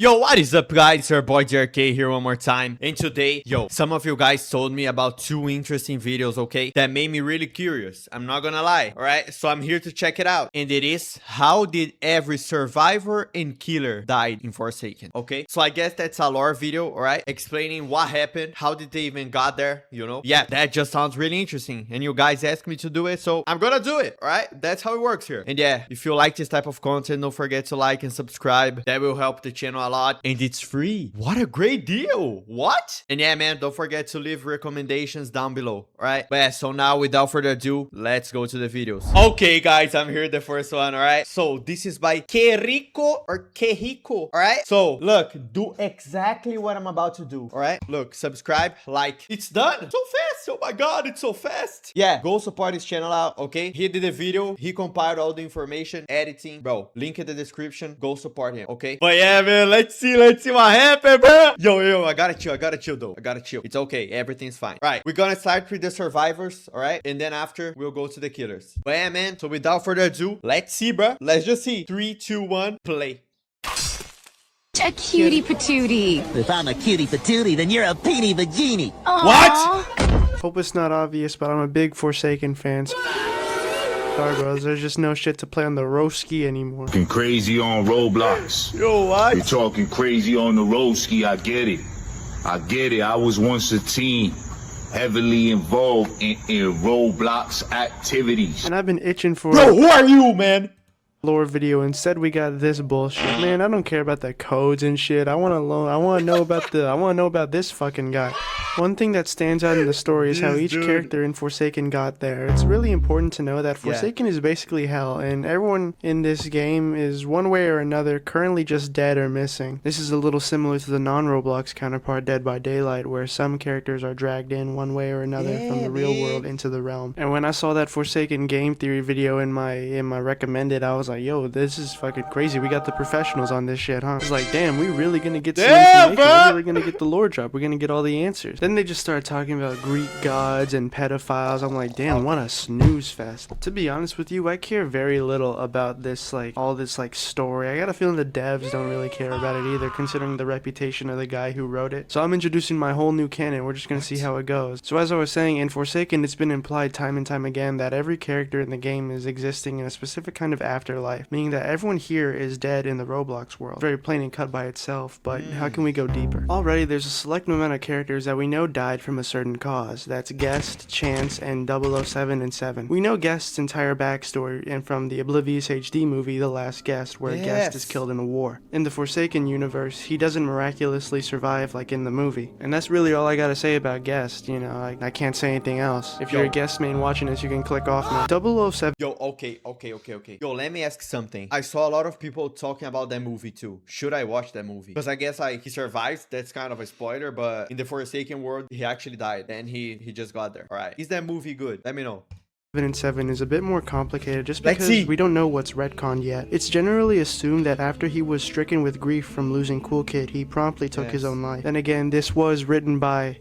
Yo, what is up guys, it's your boy JRK here one more time, and today, some of you guys told me about two interesting videos, okay, that made me really curious, I'm not gonna lie, alright, so I'm here to check it out, and it is, how did every survivor and killer died in Forsaken, okay, so I guess that's a lore video, alright, explaining what happened, how did they even got there, yeah, that just sounds really interesting, and you guys asked me to do it, so I'm gonna do it, alright, that's how it works here, and yeah, if you like this type of content, don't forget to like and subscribe, that will help the channel a lot, and it's free. What a great deal. What? And yeah, man, don't forget to leave recommendations down below. All right. But yeah, so now without further ado, let's go to the videos. Okay, guys, I'm here the first one. All right. So this is by Kehiko or Kehiko. All right. So look, do exactly what I'm about to do. All right. Look, subscribe, like. It's done. So fast. Oh my God, it's so fast. Yeah, go support his channel out. Okay. He did a video. He compiled all the information, editing. Bro, link in the description. Go support him. Okay. But yeah, man, let's see what happened, bro. Yo, I gotta chill though. I gotta chill. It's okay. Everything's fine. All right, we're gonna start with the survivors, all right? And then after, we'll go to the killers. But yeah, man, so without further ado, let's see, bro. Let's just see. 3, 2, 1, play. A cutie patootie. If I'm a cutie patootie, then you're a peenie vagini. What? Hope it's not obvious, but I'm a big Forsaken fan. Sorry, bros. There's just no shit to play on the Roski anymore. Talking crazy on Roblox. Yo, what? You're talking crazy on the Roski. I get it. I was once a teen, heavily involved in Roblox activities. And I've been itching for Bro, who are you, man? lore video. Instead, we got this bullshit. Man, I don't care about the codes and shit. I want to know about this fucking guy. One thing that stands out in the story is how each character in Forsaken got there. It's really important to know that Forsaken is basically hell, and everyone in this game is one way or another currently just dead or missing. This is a little similar to the non-Roblox counterpart Dead by Daylight, where some characters are dragged in one way or another from the real world into the realm. And when I saw that Forsaken game theory video in my recommended, I was like, yo, this is fucking crazy. We got the professionals on this shit, huh? I was like, damn, we really gonna get some information. We're really gonna get the lore drop. We're gonna get all the answers. Then they just started talking about Greek gods and pedophiles. I'm like, damn, what a snooze fest. To be honest with you, I care very little about this, all this story. I got a feeling the devs don't really care about it either, considering the reputation of the guy who wrote it. So I'm introducing my whole new canon. We're just gonna see how it goes. So as I was saying, in Forsaken, it's been implied time and time again that every character in the game is existing in a specific kind of afterlife, meaning that everyone here is dead in the Roblox world. Very plain and cut by itself, but how can we go deeper? Already, there's a select amount of characters that we know died from a certain cause. That's Guest, Chance, and 007 and 7. We know Guest's entire backstory and from the Oblivious HD movie, The Last Guest, where Guest is killed in a war. In the Forsaken universe, he doesn't miraculously survive like in the movie. And that's really all I gotta say about Guest, I can't say anything else. If you're a Guest main watching this, you can click off now. 007. Yo, okay. Yo, let me ask something. I saw a lot of people talking about that movie too. Should I watch that movie? Because I guess he survived. That's kind of a spoiler, but in the Forsaken world, he actually died and he just got there. All right. Is that movie good? Let me know. And 7 is a bit more complicated just because we don't know what's retconned yet. It's generally assumed that after he was stricken with grief from losing Cool Kid, he promptly took his own life. Then again, this was written by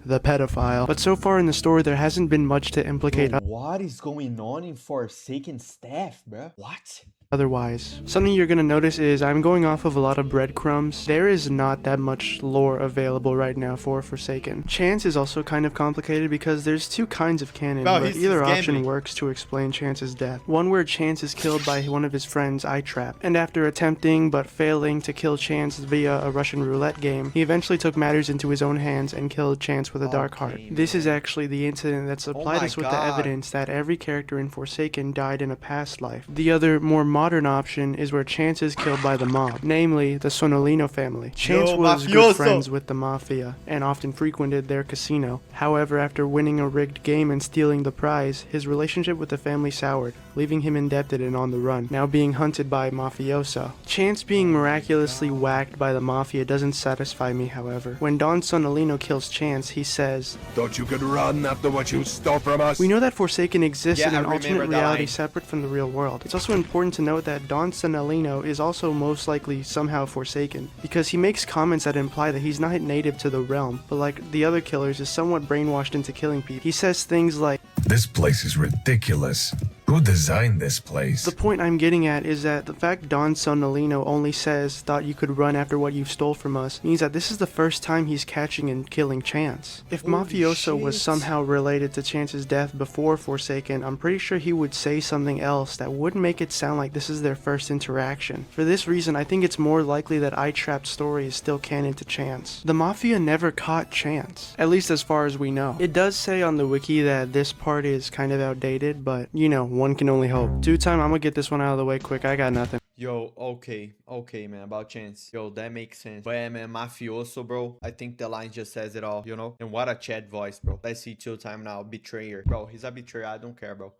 the pedophile. But so far in the story, there hasn't been much to implicate. What is going on in Forsaken staff, bruh? What? Otherwise, something you're gonna notice is I'm going off of a lot of breadcrumbs. There is not that much lore available right now for Forsaken. Chance is also kind of complicated because there's two kinds of canon, but either option works to explain Chance's death. One where Chance is killed by one of his friends, iTrap, and after attempting but failing to kill Chance via a Russian roulette game, he eventually took matters into his own hands and killed Chance with a dark heart. This is actually the incident that supplied us with the evidence that every character in Forsaken died in a past life. The other, more modern option is where Chance is killed by the mob, namely the Sonolino family. Chance was good friends with the mafia and often frequented their casino. However, after winning a rigged game and stealing the prize, his relationship with the family soured, leaving him indebted and on the run, now being hunted by mafioso. Chance being miraculously whacked by the mafia doesn't satisfy me, however. When Don Sonolino kills Chance, he says, "Thought you could run after what you stole from us?" We know that Forsaken exists in an alternate reality separate from the real world. It's also important to note that Don Sonolino is also most likely somehow Forsaken, because he makes comments that imply that he's not native to the realm, but like the other killers is somewhat brainwashed into killing people. He says things like, "This place is ridiculous. Who designed this place? The point I'm getting at is that the fact Don Sonolino only says, "thought you could run after what you stole from us," means that this is the first time he's catching and killing Chance. If Mafioso was somehow related to Chance's death before Forsaken, I'm pretty sure he would say something else that wouldn't make it sound like this is their first interaction. For this reason, I think it's more likely that I Trapped story is still canon to Chance. The Mafia never caught Chance, at least as far as we know. It does say on the wiki that this part is kind of outdated, but you know, one can only hope. 2 time, I'm gonna get this one out of the way quick. I got nothing. Yo, okay, man, about Chance. Yo, that makes sense. But yeah, man, Mafioso, bro. I think the line just says it all, you know? And what a chat voice, bro. Let's see 2 time now. Betrayer. Bro, he's a betrayer. I don't care, bro.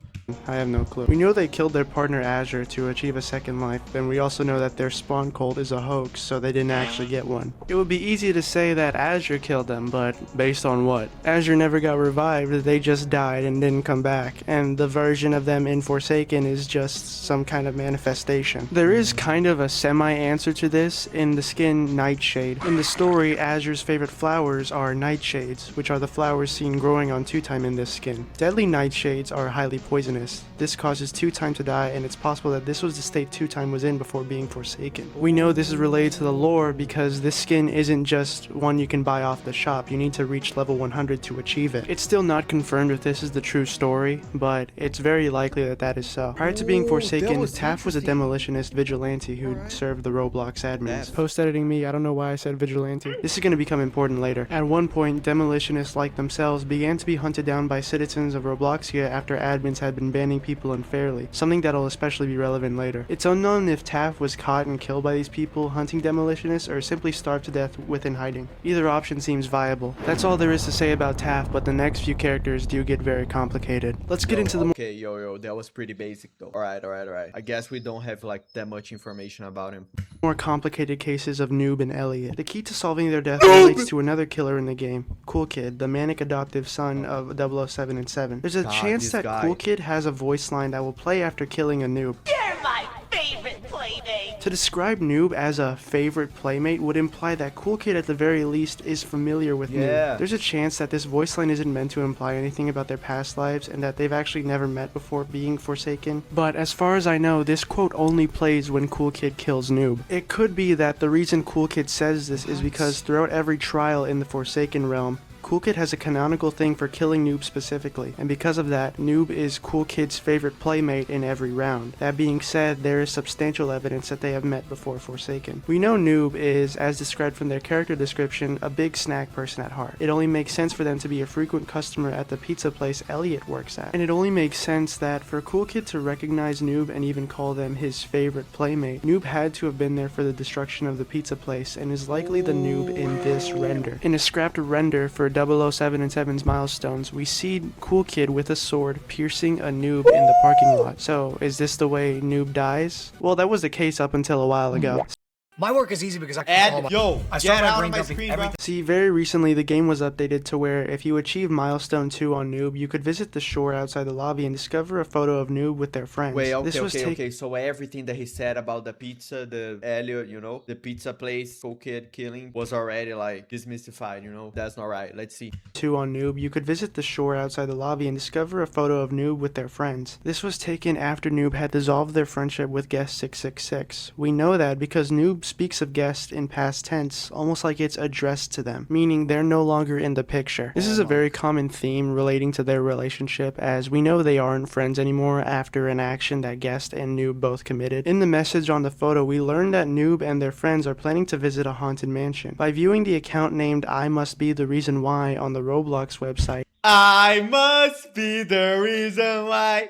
I have no clue. We know they killed their partner Azure to achieve a second life, and we also know that their spawn cult is a hoax, so they didn't actually get one. It would be easy to say that Azure killed them, but based on what? Azure never got revived, they just died and didn't come back, and the version of them in Forsaken is just some kind of manifestation. There is kind of a semi-answer to this in the skin Nightshade. In the story, Azure's favorite flowers are nightshades, which are the flowers seen growing on 2-time in this skin. Deadly nightshades are highly poisonous. This causes 2-time to die, and it's possible that this was the state 2-time was in before being Forsaken. We know this is related to the lore because this skin isn't just one you can buy off the shop. You need to reach level 100 to achieve it. It's still not confirmed if this is the true story, but it's very likely that that is so. Prior to being Forsaken, Taff was a demolitionist vigilante who served the Roblox admins. Post-editing me, I don't know why I said vigilante. This is going to become important later. At one point, demolitionists like themselves began to be hunted down by citizens of Robloxia after admins had been banning people unfairly, something that'll especially be relevant later. It's unknown if Taff was caught and killed by these people hunting demolitionists or simply starved to death within hiding. Either option seems viable. That's all there is to say about Taff, but the next few characters do get very complicated. Let's get into the Okay, yo, that was pretty basic though. Alright. I guess we don't have like that much information about him. more complicated cases of Noob and Elliot. The key to solving their death relates to another killer in the game, Cool Kid, the manic adoptive son of 007 and 7. There's a chance that Cool Kid has a voice line that will play after killing a Noob. You're my favorite playmate. To describe Noob as a favorite playmate would imply that Cool Kid at the very least is familiar with Noob. There's a chance that this voice line isn't meant to imply anything about their past lives and that they've actually never met before being Forsaken. But as far as I know, this quote only plays when Cool Kid kills Noob. It could be that the reason Cool Kid says this is because throughout every trial in the Forsaken realm, Cool Kid has a canonical thing for killing Noob specifically, and because of that, Noob is Cool Kid's favorite playmate in every round. That being said, there is substantial evidence that they have met before Forsaken. We know Noob is, as described from their character description, a big snack person at heart. It only makes sense for them to be a frequent customer at the pizza place Elliot works at, and it only makes sense that for Cool Kid to recognize Noob and even call them his favorite playmate, Noob had to have been there for the destruction of the pizza place and is likely the Noob in this render. In a scrapped render for 007 and 7's milestones, we see Cool Kid with a sword piercing a Noob in the parking lot. So, is this the way Noob dies? Well, that was the case up until a while ago. My work is easy because I can control my... Yo, I get start out my of brain my dumping screen, bro. everything. See, very recently the game was updated to where if you achieve milestone 2 on Noob, you could visit the shore outside the lobby and discover a photo of Noob with their friends. Wait, okay. So everything that he said about the pizza, the Elliot, you know, the pizza place, Cool Kid killing was already like demystified, you know? That's not right. Let's see. 2 on Noob, you could visit the shore outside the lobby and discover a photo of Noob with their friends. This was taken after Noob had dissolved their friendship with Guest 666. We know that because Noob speaks of Guest in past tense, almost like it's addressed to them, meaning they're no longer in the picture. This is a very common theme relating to their relationship, as we know they aren't friends anymore after an action that Guest and Noob both committed. In the message on the photo, we learn that Noob and their friends are planning to visit a haunted mansion. By viewing the account named I Must Be the Reason Why on the Roblox website, I must be the reason why.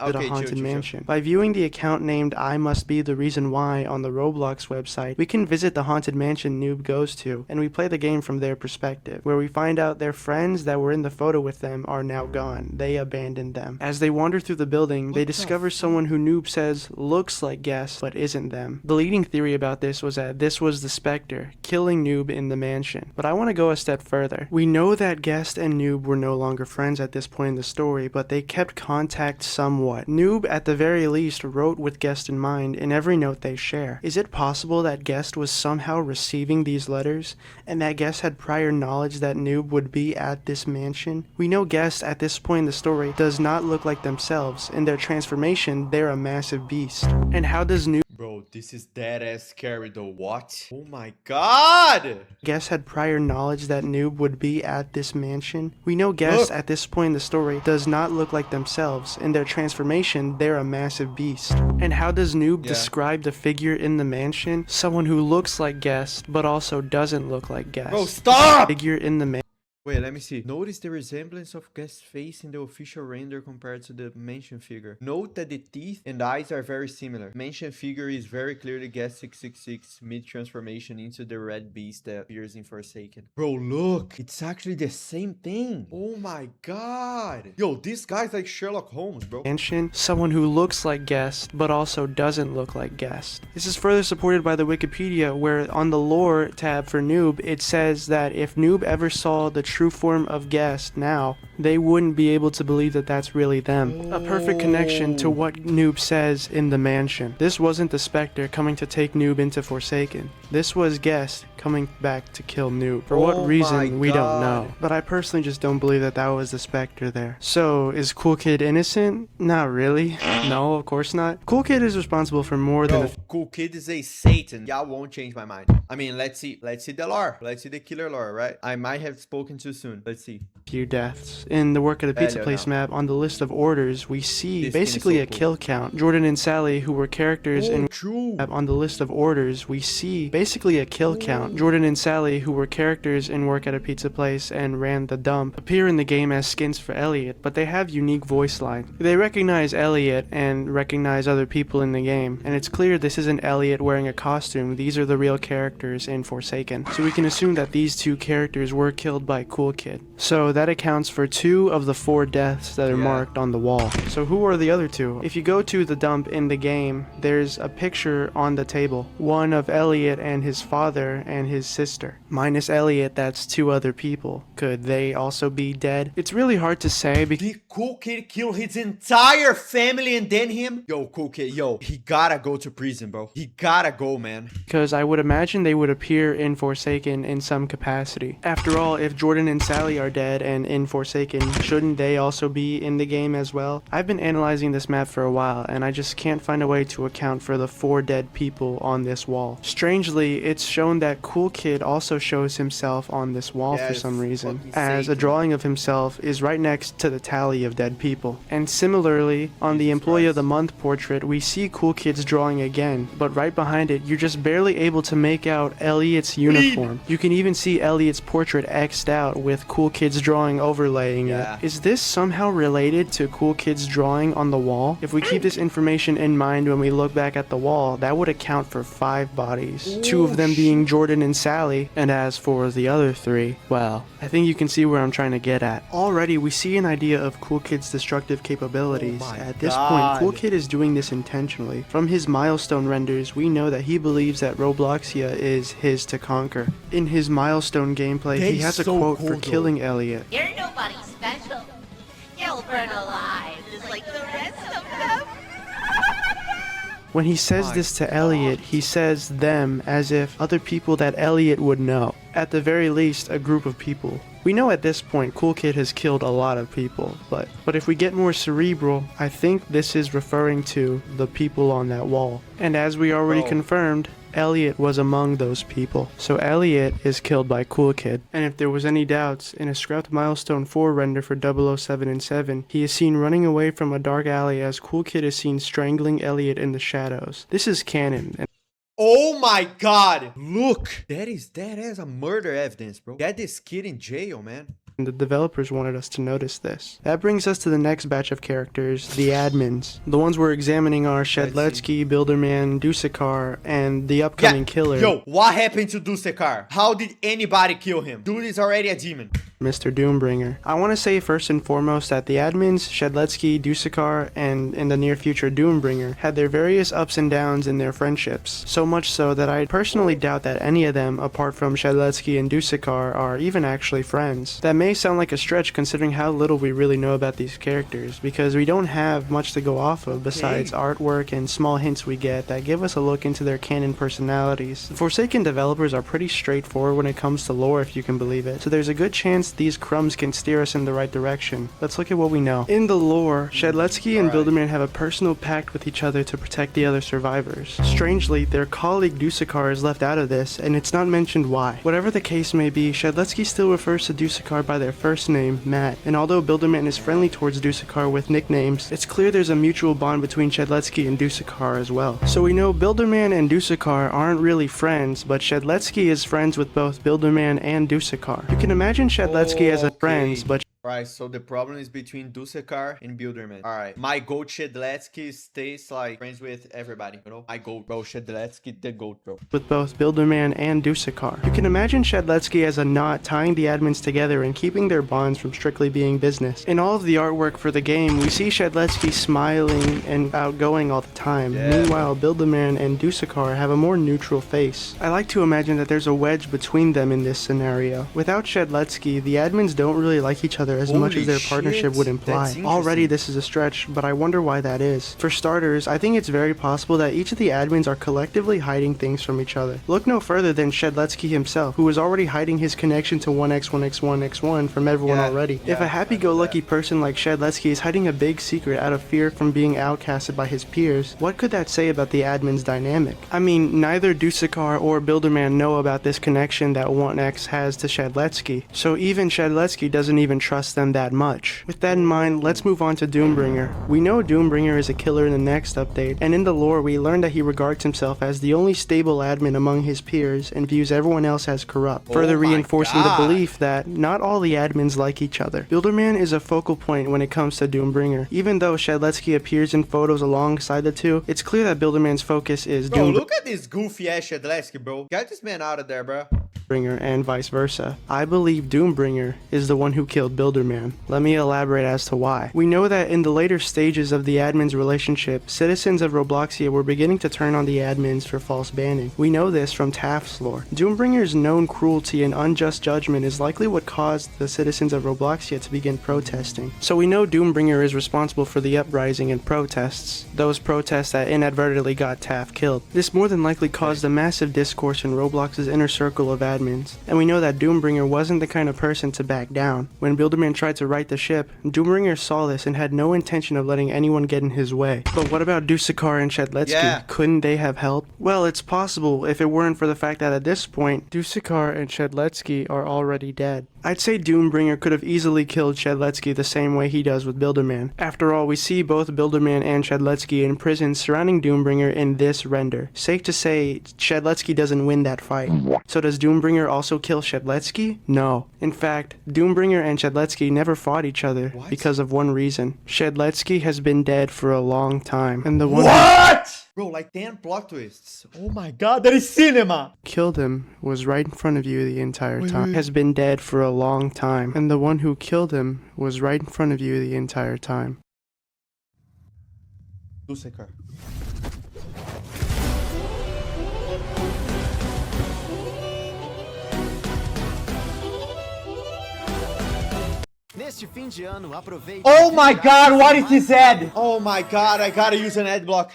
Okay, haunted mansion. By viewing the account named I Must Be the Reason Why on the Roblox website, we can visit the haunted mansion Noob goes to, and we play the game from their perspective, where we find out their friends that were in the photo with them are now gone. They abandoned them. As they wander through the building, they discover someone who Noob says looks like Guest, but isn't them. The leading theory about this was that this was the Spectre, killing Noob in the mansion. But I want to go a step further. We know that Guest and Noob were no longer friends at this point in the story, but they kept contact somewhat. Noob, at the very least, wrote with Guest in mind in every note they share. Is it possible that Guest was somehow receiving these letters, and that Guest had prior knowledge that Noob would be at this mansion? We know Guest, at this point in the story, does not look like themselves. In their transformation, they're a massive beast. And how does Noob... Bro, this is dead ass scary though. What? Oh my god! Guest had prior knowledge that Noob would be at this mansion. We know Guest, at this point in the story, does not look like themselves. In their transformation, they're a massive beast. And how does Noob describe the figure in the mansion? Someone who looks like Guest, but also doesn't look like Guest. Bro, stop! Figure in the mansion. Wait, let me see. Notice the resemblance of Guest's face in the official render compared to the mansion figure. Note that the teeth and eyes are very similar. Mansion figure is very clearly Guest 666 mid-transformation into the red beast that appears in Forsaken. Bro, look! It's actually the same thing! Oh my god! Yo, this guy's like Sherlock Holmes, bro. Mansion, someone who looks like Guest, but also doesn't look like Guest. This is further supported by the Wikipedia, where on the lore tab for Noob, it says that if Noob ever saw the true form of Guest now, they wouldn't be able to believe that that's really them. A perfect connection to what Noob says in the mansion. This wasn't the Spectre coming to take Noob into Forsaken. This was Guest coming back to kill Noob. For what reason, we don't know. But I personally just don't believe that that was the Spectre there. So, is Cool Kid innocent? Not really. No, of course not. Cool Kid is responsible for more than Cool Kid is a Satan. Y'all won't change my mind. I mean, let's see the lore. Let's see the killer lore, right? I might have spoken too soon. Let's see. few deaths. In the Work at a Pizza Place map, on the list of orders, we see basically a kill count. Jordan and Sally, who were characters in on the list of orders, we see basically a kill count. Jordan and Sally, who were characters in Work at a Pizza Place and ran the dump, appear in the game as skins for Elliot, but they have unique voice lines. They recognize Elliot and recognize other people in the game, and it's clear this isn't Elliot wearing a costume. These are the real characters in Forsaken. So we can assume that these two characters were killed by Cool Kid. So that accounts for 2 of the 4 deaths that are marked on the wall. So who are the other 2? If you go to the dump in the game, there's a picture on the table. One of Elliot and his father and his sister. Minus Elliot, that's 2 other people. Could they also be dead? It's really hard to say because did Cool Kid kill his entire family and then him? Yo, Cool Kid, yo, he gotta go to prison, bro. He gotta go, man. Because I would imagine they would appear in Forsaken in some capacity. After all, if Jordan and Sally are dead and in Forsaken, shouldn't they also be in the game as well? I've been analyzing this map for a while, and I just can't find a way to account for the 4 dead people on this wall. Strangely, it's shown that Cool Kid also shows himself on this wall for some reason, as a drawing of himself is right next to the tally of dead people. And similarly, on the Employee of the Month portrait, we see Cool Kid's drawing again, but right behind it, you're just barely able to make out Elliot's uniform. You can even see Elliot's portrait X'd out with Cool Kid's drawing overlaying it. Is this somehow related to Cool Kid's drawing on the wall? If we keep this information in mind when we look back at the wall, that would account for 5 bodies. 2 of them being Jordan and Sally, and as for the other 3, well, I think you can see where I'm trying to get at. Already, we see an idea of Cool Kid's destructive capabilities. At this point, Cool Kid is doing this intentionally. From his milestone renders, we know that he believes that Robloxia is his to conquer. In his milestone gameplay, he has a quote for killing Elliot. You're nobody special. You'll burn alive just like the rest of them. When he says this to Elliot, he says them as if other people that Elliot would know. At the very least, a group of people. We know at this point Cool Kid has killed a lot of people, but if we get more cerebral, I think this is referring to the people on that wall. And as we already confirmed, Elliot was among those people. So Elliot is killed by Cool Kid. And if there was any doubts, in a scrapped Milestone 4 render for 007 and 7, he is seen running away from a dark alley as Cool Kid is seen strangling Elliot in the shadows. This is canon. Oh my god! Look! That is a murder evidence, bro. Get this kid in jail, man. And the developers wanted us to notice this. That brings us to the next batch of characters, the admins. The ones we're examining are Shedletsky, Builderman, Dusakar, and the upcoming killer. Yo, what happened to Dusakar? How did anybody kill him? Dude is already a demon. Mr. Doombringer. I want to say first and foremost that the admins, Shedletsky, Dusakar, and in the near future Doombringer, had their various ups and downs in their friendships. So much so that I personally doubt that any of them, apart from Shedletsky and Dusakar, are even actually friends. That may sound like a stretch considering how little we really know about these characters, because we don't have much to go off of besides artwork and small hints we get that give us a look into their canon personalities. The Forsaken developers are pretty straightforward when it comes to lore, if you can believe it, so there's a good chance these crumbs can steer us in the right direction. Let's look at what we know. In the lore, Shedletsky and Bilderman have a personal pact with each other to protect the other survivors. Strangely, their colleague Dusakar is left out of this, and it's not mentioned why. Whatever the case may be, Shedletsky still refers to Dusakar by their first name, Matt, and although Bilderman is friendly towards Dusakar with nicknames, it's clear there's a mutual bond between Shedletsky and Dusakar as well. So we know Bilderman and Dusakar aren't really friends, but Shedletsky is friends with both Bilderman and Dusakar. You can imagine Shedletsky as a friend, but Right, so the problem is between Dusakar and Bilderman. Alright, my goat Shedletsky stays like friends with everybody, you know? My goat, bro, Shedletsky, the goat, bro. With both Bilderman and Dusakar. You can imagine Shedletsky as a knot tying the admins together and keeping their bonds from strictly being business. In all of the artwork for the game, we see Shedletsky smiling and outgoing all the time. Meanwhile, Bilderman and Dusakar have a more neutral face. I like to imagine that there's a wedge between them in this scenario. Without Shedletsky, the admins don't really like each other as much as their partnership would imply. Already this is a stretch, but I wonder why that is. For starters, I think it's very possible that each of the admins are collectively hiding things from each other. Look no further than Shedletsky himself, who was already hiding his connection to 1x1x1x1 from everyone already. If a happy-go-lucky person like Shedletsky is hiding a big secret out of fear from being outcasted by his peers, what could that say about the admin's dynamic? I mean, neither Dusakar or Bilderman know about this connection that 1x has to Shedletsky, so even Shedletsky doesn't even trust them that much. With that in mind, let's move on to Doombringer. We know Doombringer is a killer in the next update, and in the lore we learn that he regards himself as the only stable admin among his peers and views everyone else as corrupt, further reinforcing the belief that not all the admins like each other. Bilderman is a focal point when it comes to Doombringer. Even though Shedletsky appears in photos alongside the two, it's clear that Bilderman's focus is Bro, look at this goofy ass Shedletsky, bro. Get this man out of there, bro. Doombringer and vice versa. I believe Doombringer is the one who killed Bilderman. Let me elaborate as to why. We know that in the later stages of the admin's relationship, citizens of Robloxia were beginning to turn on the admins for false banning. We know this from Taft's lore. Doombringer's known cruelty and unjust judgment is likely what caused the citizens of Robloxia to begin protesting. So we know Doombringer is responsible for the uprising and protests, those protests that inadvertently got Taft killed. This more than likely caused a massive discourse in Roblox's inner circle of admins, and we know that Doombringer wasn't the kind of person to back down. When Bilderman tried to right the ship, Doombringer saw this and had no intention of letting anyone get in his way. But what about Dusakar and Shedletsky? Couldn't they have helped? Well, it's possible if it weren't for the fact that at this point, Dusakar and Shedletsky are already dead. I'd say Doombringer could have easily killed Shedletsky the same way he does with Bilderman. After all, we see both Bilderman and Shedletsky in prison surrounding Doombringer in this render. Safe to say, Shedletsky doesn't win that fight. So does Doombringer also kill Shedletsky? No. In fact, Doombringer and Shedletsky never fought each other because of one reason. Shedletsky has been dead for a long time, and the one Bro, like 10 plot twists. Oh my god, that is cinema! killed him was right in front of you the entire time. Has been dead for a long time, and the one who killed him was right in front of you the entire time. Dusakar. Oh my god, what is this ad? Oh my god, I gotta use an ad block.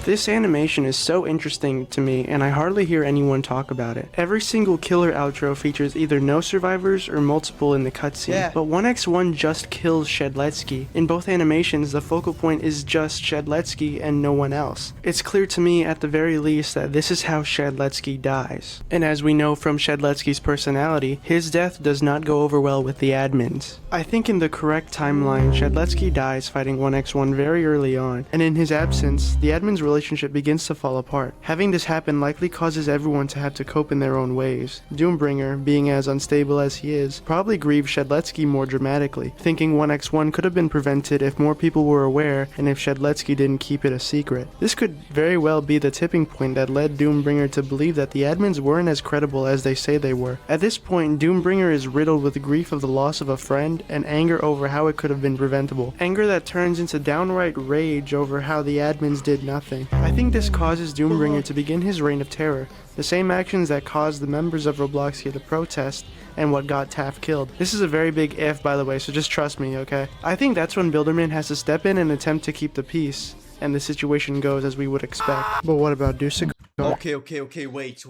This animation is so interesting to me, and I hardly hear anyone talk about it. Every single killer outro features either no survivors or multiple in the cutscene, but 1x1 just kills Shedletsky. In both animations, the focal point is just Shedletsky and no one else. It's clear to me, at the very least, that this is how Shedletsky dies. And as we know from Shedletsky's personality, his death does not go over well with the admins. I think in the correct timeline, Shedletsky dies fighting 1x1 very early on, and in his absence, the admins relationship begins to fall apart. Having this happen likely causes everyone to have to cope in their own ways. Doombringer, being as unstable as he is, probably grieves Shedletsky more dramatically, thinking 1x1 could have been prevented if more people were aware and if Shedletsky didn't keep it a secret. This could very well be the tipping point that led Doombringer to believe that the admins weren't as credible as they say they were. At this point, Doombringer is riddled with grief of the loss of a friend and anger over how it could have been preventable. Anger that turns into downright rage over how the admins did nothing. I think this causes Doombringer to begin his reign of terror, the same actions that caused the members of Robloxia to protest and what got Taft killed. This is a very big if, by the way, so just trust me, okay? I think that's when Builderman has to step in and attempt to keep the peace, and the situation goes as we would expect. But what about Dusik? Okay, wait.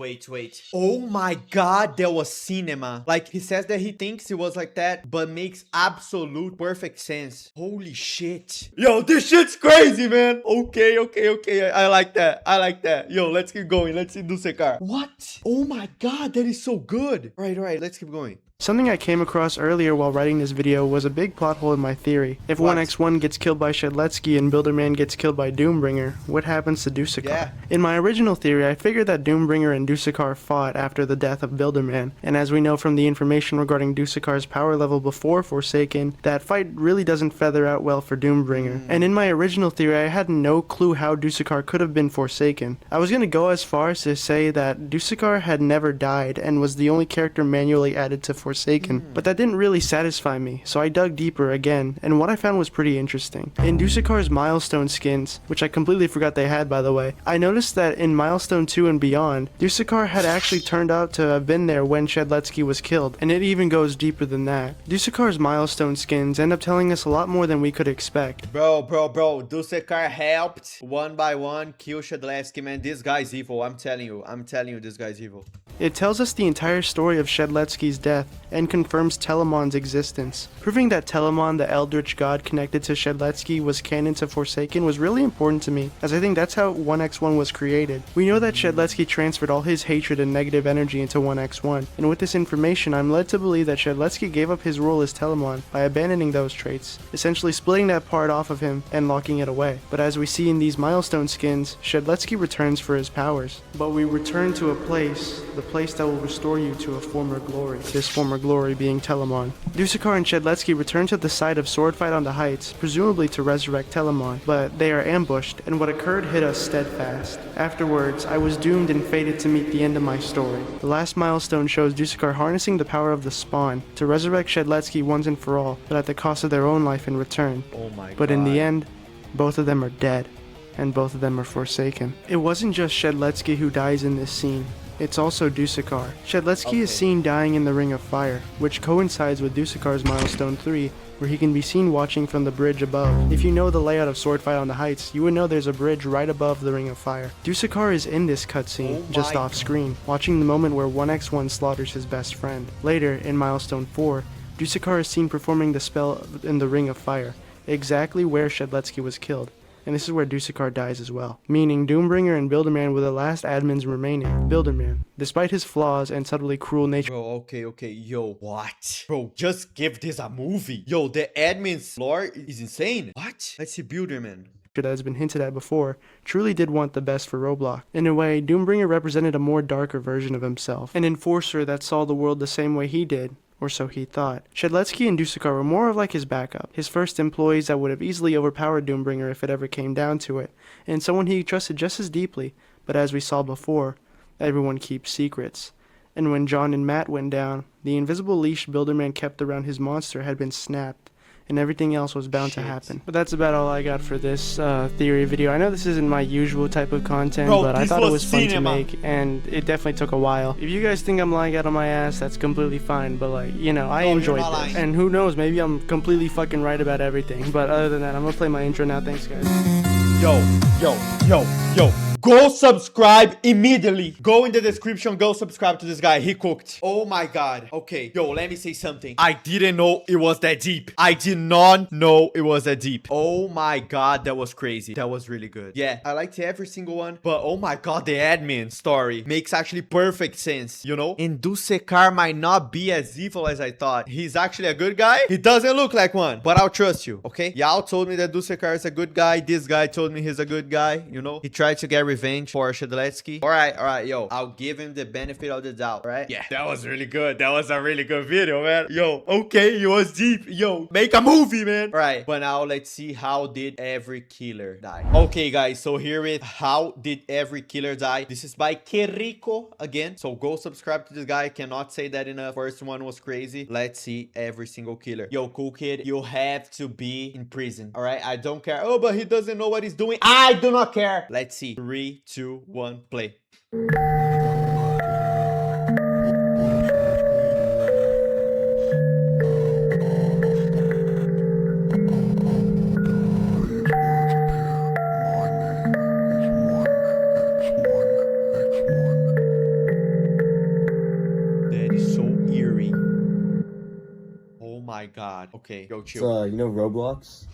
Oh my god, there was cinema. Like, he says that he thinks it was like that, but makes absolute perfect sense. Holy shit. Yo, this shit's crazy, man. Okay. I like that. Yo, let's keep going. Let's see Dusekar. What? Oh my god, that is so good. All right, let's keep going. Something I came across earlier while writing this video was a big plot hole in my theory. If 1x1 gets killed by Shedletsky and Builderman gets killed by Doombringer, what happens to Dusekar? Yeah. In my original theory, I figured that Doombringer and Dusekar fought after the death of Builderman, and as we know from the information regarding Dusekar's power level before Forsaken, that fight really doesn't feather out well for Doombringer. And in my original theory, I had no clue how Dusekar could have been Forsaken. I was gonna go as far as to say that Dusekar had never died and was the only character manually added to Forsaken, but that didn't really satisfy me, so I dug deeper again, and what I found was pretty interesting. In Dusekar's milestone skins, which I completely forgot they had, by the way, I noticed that in milestone 2 and beyond, Dusekar had actually turned out to have been there when Shedletsky was killed, and it even goes deeper than that. Dusekar's milestone skins end up telling us a lot more than we could expect. Bro, Dusekar helped one by one kill Shedletsky, man. This guy's evil. I'm telling you, this guy's evil. It tells us the entire story of Shedletsky's death and confirms Telemon's existence. Proving that Telemon, the eldritch god connected to Shedletsky, was canon to Forsaken was really important to me, as I think that's how 1x1 was created. We know that Shedletsky transferred all his hatred and negative energy into 1x1, and with this information I'm led to believe that Shedletsky gave up his role as Telemon by abandoning those traits, essentially splitting that part off of him and locking it away. But as we see in these milestone skins, Shedletsky returns for his powers. But we return to a place, the place that will restore you to a former glory. This former glory being Telemon. Dusekar and Shedletsky return to the site of Sword Fight on the Heights, presumably to resurrect Telemon, but they are ambushed, and what occurred hit us steadfast. Afterwards, I was doomed and fated to meet the end of my story. The last milestone shows Dusekar harnessing the power of the Spawn to resurrect Shedletsky once and for all, but at the cost of their own life in return. Oh my god. But in the end, both of them are dead, and both of them are Forsaken. It wasn't just Shedletsky who dies in this scene. It's also Dusekar. Shedletsky is seen dying in the Ring of Fire, which coincides with Dusekar's milestone 3, where he can be seen watching from the bridge above. If you know the layout of Sword Fight on the Heights, you would know there's a bridge right above the Ring of Fire. Dusekar is in this cutscene, just off screen, watching the moment where 1x1 slaughters his best friend. Later, in milestone 4, Dusekar is seen performing the spell in the Ring of Fire, exactly where Shedletsky was killed. And this is where Dusekar dies as well. Meaning Doombringer and Builderman were the last admins remaining. Builderman, despite his flaws and subtly cruel nature. Bro, okay, yo, what? Bro, just give this a movie. Yo, the admin's lore is insane. What? Let's see Builderman. That has been hinted at before, truly did want the best for Roblox. In a way, Doombringer represented a more darker version of himself. An enforcer that saw the world the same way he did. Or so he thought. Shedletsky and Dusekar were more of like his backup, his first employees that would have easily overpowered Doombringer if it ever came down to it, and someone he trusted just as deeply, but as we saw before, everyone keeps secrets. And when John and Matt went down, the invisible leash Builderman kept around his monster had been snapped, and everything else was bound to happen. But that's about all I got for this theory video. I know this isn't my usual type of content, but I thought it was fun to make, and it definitely took a while. If you guys think I'm lying out on my ass, that's completely fine, but like, you know, I enjoyed this. And who knows, maybe I'm completely fucking right about everything. But other than that, I'm gonna play my intro now. Thanks, guys. Yo. go subscribe immediately. Go in the description, go subscribe to this guy. He cooked. Oh my god. Okay, yo, let me say something. I didn't know it was that deep. I did not know it was that deep. Oh my god, that was crazy. That was really good. Yeah, I liked every single one, but oh my god, the admin story makes actually perfect sense, you know? And Dusekar might not be as evil as I thought. He's actually a good guy. He doesn't look like one, but I'll trust you, okay? Y'all told me that Dusekar is a good guy. This guy told me he's a good guy, you know? He tried to get revenge for Shedletsky. All right, yo. I'll give him the benefit of the doubt, all right? Yeah, that was really good. That was a really good video, man. Yo, okay, it was deep. Yo, make a movie, man. All right, but now let's see how did every killer die. Okay, guys, so here is how did every killer die. This is by Kerrico again. So go subscribe to this guy. Cannot say that enough. First one was crazy. Let's see every single killer. Yo, cool kid, you have to be in prison. All right, I don't care. Oh, but he doesn't know what he's doing. I do not care. Let's see. 3, 2, 1, play. My god. Okay, go chill. You know Roblox?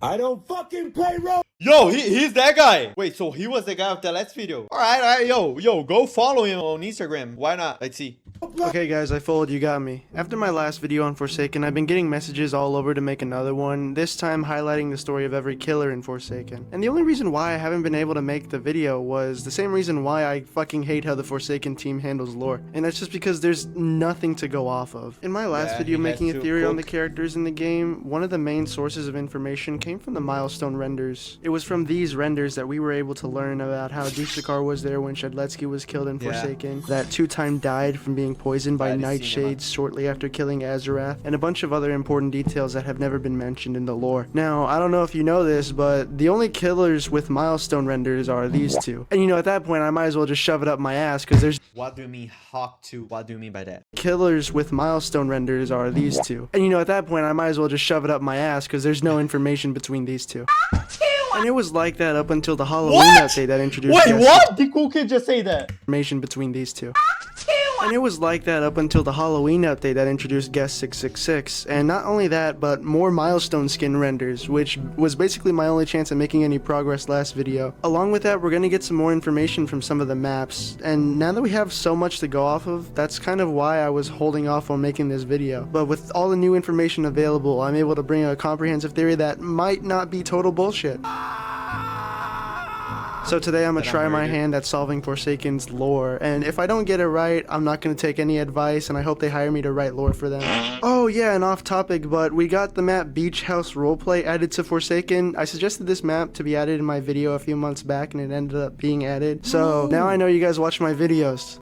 I don't fucking play Roblox! Yo, he's that guy. Wait, so he was the guy of the last video. All right, yo, go follow him on Instagram. Why not? Let's see. Okay guys, I followed you got me. After my last video on Forsaken, I've been getting messages all over to make another one, this time highlighting the story of every killer in Forsaken. And the only reason why I haven't been able to make the video was the same reason why I fucking hate how the Forsaken team handles lore. And that's just because there's nothing to go off of. In my last video making a theory on the characters in the game, one of the main sources of information came from the milestone renders. It was from these renders that we were able to learn about how Dusekar was there when Shedletsky was killed in Forsaken, that Two-Time died from being poisoned by nightshades shortly after killing Azarath, and a bunch of other important details that have never been mentioned in the lore. Now, I don't know if you know this, but the only killers with milestone renders are these two. And you know, at that point, I might as well just shove it up my ass, because there's... What do you mean, Hawk 2? What do you mean by that? Killers with milestone renders are these two. And you know, at that point, I might as well just shove it up my ass, because there's no information between these two. And it was like that up until the Halloween update that introduced... Wait, what? Did Cool Kid just say that? Information between these two. And it was like that up until the Halloween update that introduced Guest 666, and not only that, but more milestone skin renders, which was basically my only chance at making any progress last video. Along with that, we're gonna get some more information from some of the maps, and now that we have so much to go off of, that's kind of why I was holding off on making this video. But with all the new information available, I'm able to bring a comprehensive theory that might not be total bullshit. So today I'm gonna try my hand at solving Forsaken's lore, and if I don't get it right, I'm not gonna take any advice, and I hope they hire me to write lore for them. Oh yeah, and off topic, but we got the map Beach House Roleplay added to Forsaken. I suggested this map to be added in my video a few months back, and it ended up being added. So now I know you guys watch my videos.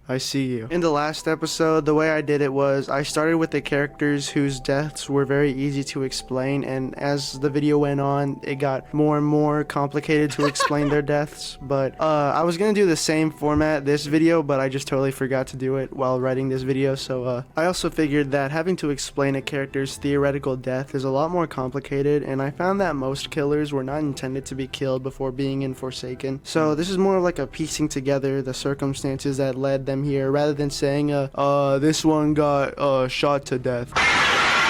I see you. In the last episode, the way I did it was I started with the characters whose deaths were very easy to explain, and as the video went on, it got more and more complicated to explain their deaths. But I was gonna do the same format this video, but I just totally forgot to do it while writing this video. So I also figured that having to explain a character's theoretical death is a lot more complicated, and I found that most killers were not intended to be killed before being in Forsaken. So this is more like a piecing together the circumstances that led them here, rather than saying this one got shot to death.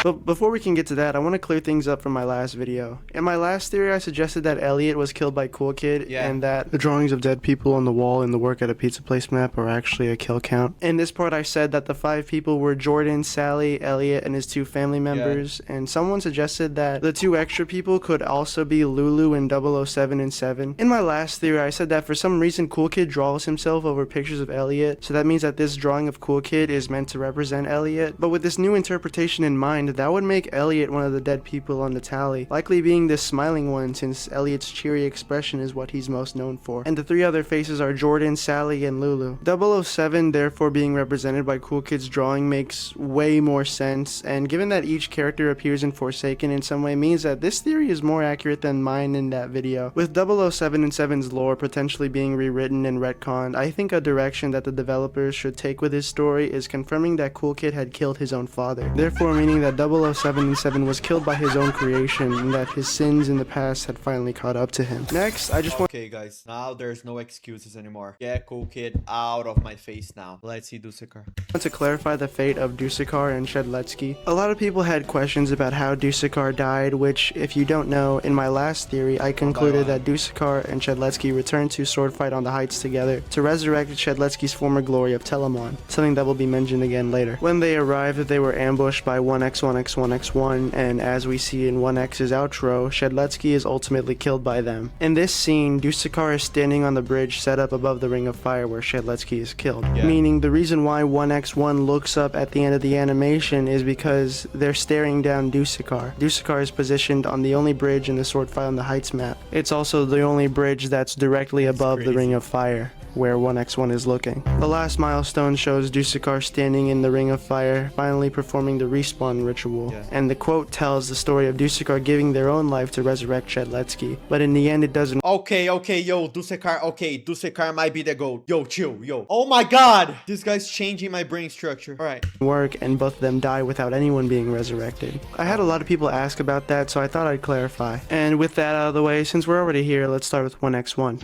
But before we can get to that, I want to clear things up from my last video. In my last theory, I suggested that Elliot was killed by Cool Kid, and that the drawings of dead people on the wall in the work at a pizza place map are actually a kill count. In this part, I said that the 5 people were Jordan, Sally, Elliot, and his 2 family members, and someone suggested that the 2 extra people could also be Lulu and 007 and 7. In my last theory, I said that for some reason Cool Kid draws himself over pictures of Elliot, so that means that this drawing of Cool Kid is meant to represent Elliot. But with this new interpretation in mind, that would make Elliot one of the dead people on the tally, likely being this smiling one since Elliot's cheery expression is what he's most known for. And the 3 other faces are Jordan, Sally, and Lulu. 007 therefore being represented by Cool Kid's drawing makes way more sense, and given that each character appears in Forsaken in some way means that this theory is more accurate than mine in that video. With 007 and 7's lore potentially being rewritten and retconned, I think a direction that the developers should take with his story is confirming that Cool Kid had killed his own father, therefore meaning that 007 and 7 was killed by his own creation and that his sins in the past had finally caught up to him. Next, I just want Okay, guys, now there's no excuses anymore. Get Cool Kid out of my face now. Let's see Dusakar. to clarify the fate of Dusakar and Shedletsky. A lot of people had questions about how Dusakar died, which, if you don't know, in my last theory, I concluded that Dusakar and Shedletsky returned to sword fight on the heights together to resurrect Shedletsky's former glory of Telamon, something that will be mentioned again later. When they arrived, they were ambushed by 1x1x1x1, and as we see in 1x's outro, Shedletsky is ultimately killed by them. In this scene, Dusakar is standing on the bridge set up above the Ring of Fire where Shedletsky is killed, meaning the reason why 1x1 looks up at the end of the animation is because they're staring down Dusakar. Dusakar is positioned on the only bridge in the Sword Fight on the Heights map. It's also the only bridge that's directly above the Ring of Fire, where 1x1 is looking. The last milestone shows Dusakar standing in the Ring of Fire, finally performing the respawn ritual, and the quote tells the story of Dusakar giving their own life to resurrect Shedletsky, but in the end it doesn't Okay, yo, Dusakar might be the GOAT. Yo, chill, yo. Oh my god! This guy's changing my brain structure. Alright. work, and both of them die without anyone being resurrected. I had a lot of people ask about that, so I thought I'd clarify. And with that out of the way, since we're already here, let's start with 1x1.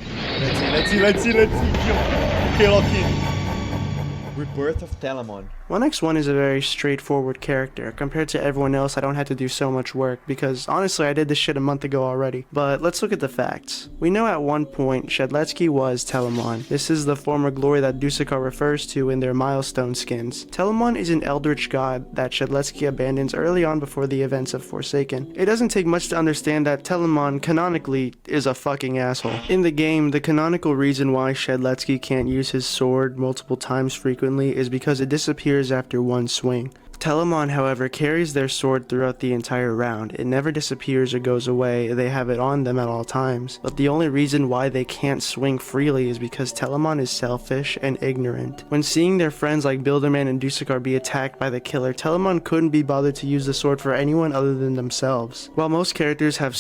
Let's see. Yo. Okay, lock in. Rebirth of Telamon. 1x1 is a very straightforward character. Compared to everyone else, I don't have to do so much work, because honestly, I did this shit a month ago already. But let's look at the facts. We know at one point, Shedletsky was Telamon. This is the former glory that Dusakar refers to in their milestone skins. Telamon is an eldritch god that Shedletsky abandons early on before the events of Forsaken. It doesn't take much to understand that Telamon, canonically, is a fucking asshole. In the game, the canonical reason why Shedletsky can't use his sword multiple times frequently is because it disappears after one swing. Telamon, however, carries their sword throughout the entire round. It never disappears or goes away, they have it on them at all times. But the only reason why they can't swing freely is because Telamon is selfish and ignorant. When seeing their friends like Builderman and Dusakar be attacked by the killer, Telamon couldn't be bothered to use the sword for anyone other than themselves. While most characters have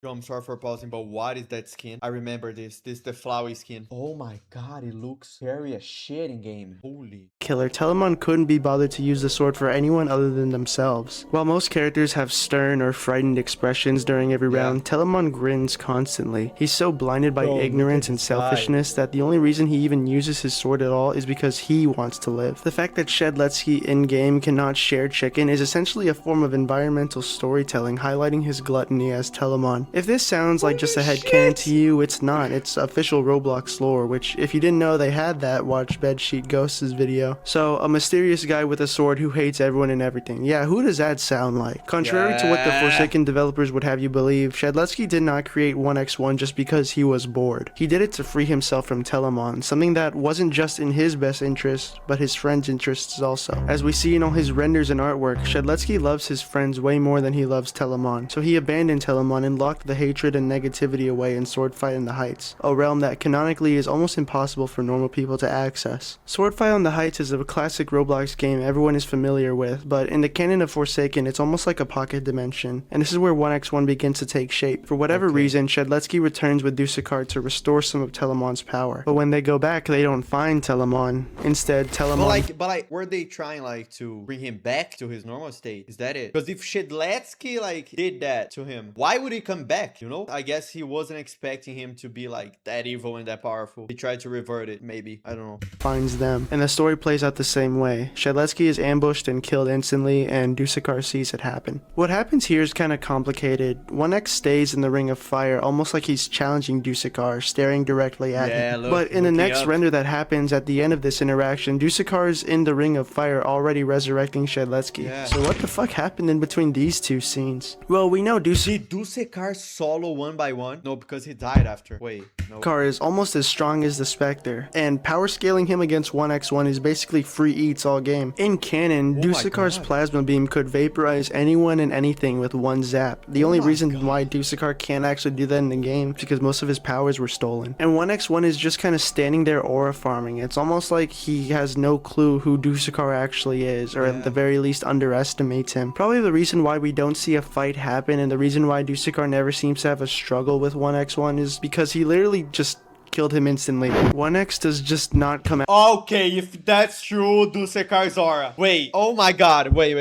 Yo, I'm sorry for pausing, but what is that skin? I remember this. This is the flowy skin. Oh my god, it looks scary as shit in game. Holy. killer, Telamon couldn't be bothered to use the sword for anyone other than themselves. While most characters have stern or frightened expressions during every round, Telamon grins constantly. He's so blinded by ignorance and selfishness that the only reason he even uses his sword at all is because he wants to live. The fact that Shedletsky in-game cannot share chicken is essentially a form of environmental storytelling, highlighting his gluttony as Telamon. If this sounds like just a headcanon to you, it's not. It's official Roblox lore, which, if you didn't know they had that, watch Bedsheet Ghosts' video. So, a mysterious guy with a sword who hates everyone and everything. Yeah, who does that sound like? Contrary to what the Forsaken developers would have you believe, Shedletsky did not create 1x1 just because he was bored. He did it to free himself from Telamon, something that wasn't just in his best interest, but his friends' interests also. As we see in all his renders and artwork, Shedletsky loves his friends way more than he loves Telamon, so he abandoned Telamon and locked the hatred and negativity away in Sword Fight in the Heights, a realm that canonically is almost impossible for normal people to access. Sword Fight on the Heights is a classic Roblox game everyone is familiar with, but in the canon of Forsaken, it's almost like a pocket dimension, and this is where 1x1 begins to take shape. For whatever reason, Shedletsky returns with Dusakar to restore some of Telamon's power, but when they go back, they don't find Telamon. Instead, Telamon... But like, were they trying like to bring him back to his normal state? Is that it? Because if Shedletsky like did that to him, why would he come back? You know, I guess he wasn't expecting him to be like that evil and that powerful. He tried to revert it, maybe. I don't know. Finds them, and the story plays out the same way. Shedletsky is ambushed and killed instantly, and Dusakar sees it happen. What happens here is kind of complicated. 1x stays in the Ring of Fire, almost like he's challenging Dusakar, staring directly at him. But in the next render that happens at the end of this interaction, Dusakar's in the Ring of Fire already resurrecting Shedletsky. So what the fuck happened in between these two scenes? Well, we know Did Dusakar solo one by one? No, because he died after. Wait, no. Dusakar is almost as strong as the Spectre, and power scaling him against 1x1 is basically free eats all game. In canon, Dusakar's plasma beam could vaporize anyone and anything with one zap. The only reason why Dusakar can't actually do that in the game is because most of his powers were stolen. And 1x1 is just kind of standing there aura farming. It's almost like he has no clue who Dusakar actually is, or at the very least underestimates him. Probably the reason why we don't see a fight happen, and the reason why Dusakar never seems to have a struggle with 1x1 is because he literally just killed him instantly. 1x does just not come out. Okay, if that's true, Dusakar's aura. Wait, oh my god. Wait,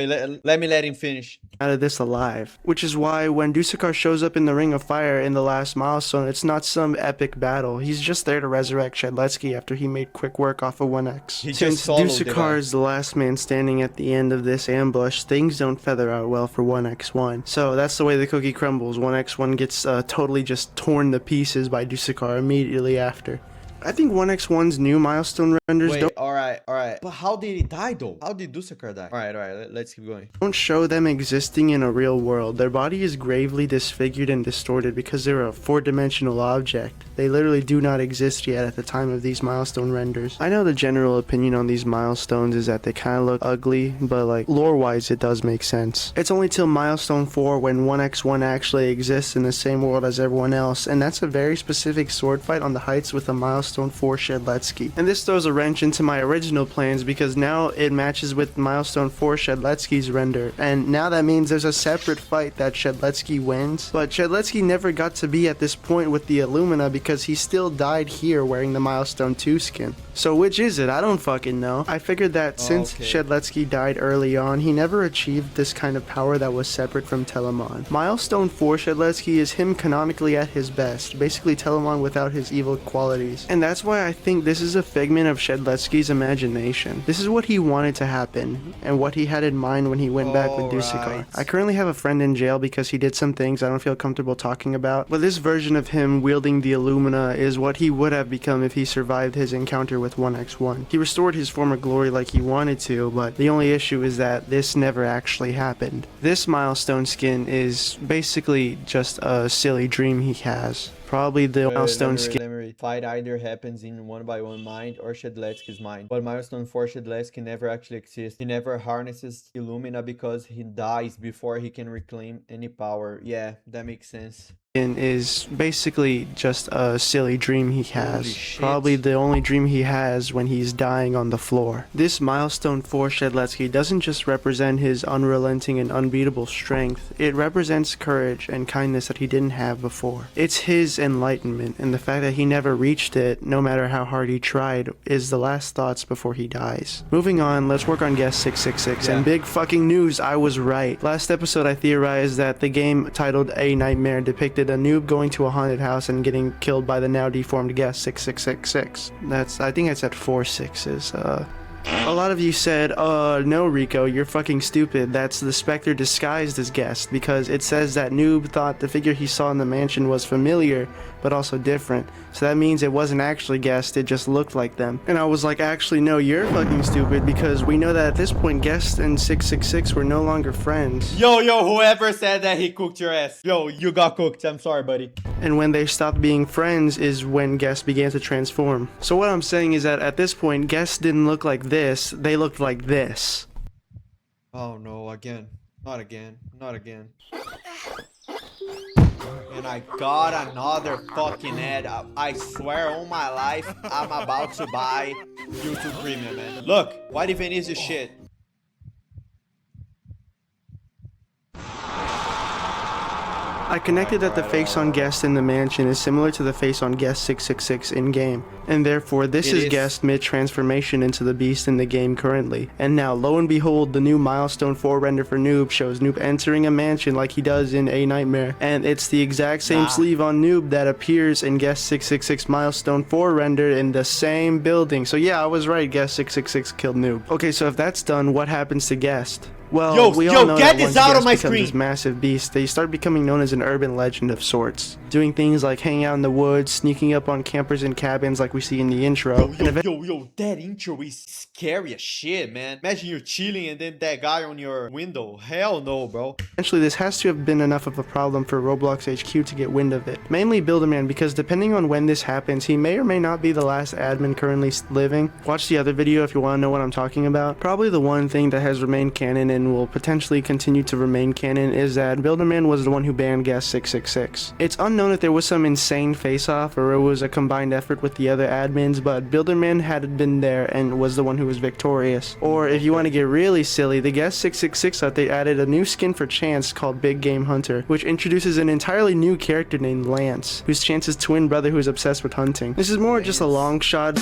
let me let him finish. out of this alive. Which is why when Dusukar shows up in the Ring of Fire in the last milestone, it's not some epic battle. He's just there to resurrect Shedletsky after he made quick work off of 1X. Since Dusukar is the last man standing at the end of this ambush, things don't feather out well for 1x1. So that's the way the cookie crumbles. 1x1 gets totally just torn to pieces by Dusukar immediately after. I think 1x1's new milestone renders alright. But how did he die though? How did Dusukar die? Alright, let's keep going. don't show them existing in a real world. Their body is gravely disfigured and distorted because they're a 4-dimensional object. They literally do not exist yet at the time of these milestone renders. I know the general opinion on these milestones is that they kind of look ugly, but like lore-wise it does make sense. It's only till milestone 4 when 1x1 actually exists in the same world as everyone else, and that's a very specific sword fight on the heights with a milestone 4 Shedletsky. And this throws a wrench into my original plans because now it matches with milestone 4 Shedletsky's render, and now that means there's a separate fight that Shedletsky wins, but Shedletsky never got to be at this point with the Illumina because he still died here wearing the milestone 2 skin. So which is it? I don't fucking know. I figured that since Shedletsky died early on, he never achieved this kind of power that was separate from Telamon. Milestone 4 Shedletsky is him canonically at his best, basically Telamon without his evil qualities. And that's why I think this is a figment of Shedletsky's imagination. This is what he wanted to happen, and what he had in mind when he went back with Dusukar. I currently have a friend in jail because he did some things I don't feel comfortable talking about, but this version of him wielding the Illumina is what he would have become if he survived his encounter with 1x1. He restored his former glory like he wanted to, but the only issue is that this never actually happened. This milestone skin is basically just a silly dream he has. Probably the milestone skin. Fight either happens in 1x1 mind or Shedletsky's mind, but milestone 4 Shedletsky never actually exists. He never harnesses Illumina because he dies before he can reclaim any power. Yeah, that makes sense. Is basically just a silly dream he has. Probably the only dream he has when he's dying on the floor. This milestone 4 Shedletsky doesn't just represent his unrelenting and unbeatable strength, it represents courage and kindness that he didn't have before. It's his enlightenment, and the fact that he never reached it, no matter how hard he tried, is the last thoughts before he dies. Moving on, let's work on guest 666, and big fucking news, I was right. Last episode I theorized that the game titled A Nightmare depicted a noob going to a haunted house and getting killed by the now deformed guest 6666. I think I said 4 6s. A lot of you said, no Rico, you're fucking stupid. That's the Spectre disguised as guest, because it says that noob thought the figure he saw in the mansion was familiar, but also different. So that means it wasn't actually guest, it just looked like them. And I was like, actually no, you're fucking stupid, because we know that at this point guest and 666 were no longer friends. Yo, whoever said that, he cooked your ass. Yo, you got cooked, I'm sorry, buddy. And when they stopped being friends is when guest began to transform. So what I'm saying is that at this point, guest didn't look like this, they looked like this. Oh no, again. Not again. And I got another fucking ad. I swear on my life, I'm about to buy YouTube Premium, man. Look, why even is this shit? I connected that the face on guest in the mansion is similar to the face on guest 666 in game, and therefore this is guest mid-transformation into the beast in the game currently. And now, lo and behold, the new milestone 4 render for Noob shows Noob entering a mansion like he does in A Nightmare, and it's the exact same sleeve on Noob that appears in guest 666 milestone 4 render in the same building. So yeah, I was right, guest 666 killed Noob. Okay, so if that's done, what happens to guest? Well, we all know that once guest becomes this massive beast, they start becoming known as an urban legend of sorts, doing things like hanging out in the woods, sneaking up on campers in cabins like we see in the intro. Yo, that intro is scary as shit, man. Imagine you're chilling and then that guy on your window. Hell no, bro. Eventually, this has to have been enough of a problem for Roblox HQ to get wind of it. Mainly Builderman, because depending on when this happens, he may or may not be the last admin currently living. Watch the other video if you want to know what I'm talking about. Probably the one thing that has remained canon and will potentially continue to remain canon is that Builderman was the one who banned guest 666. It's unknown if there was some insane face-off or it was a combined effort with the other admins, but Builderman had been there and was the one who was victorious. Or if you want to get really silly, the guest 666 update added a new skin for Chance called Big Game Hunter, which introduces an entirely new character named Lance, who's Chance's twin brother who is obsessed with hunting. This is more just a long shot.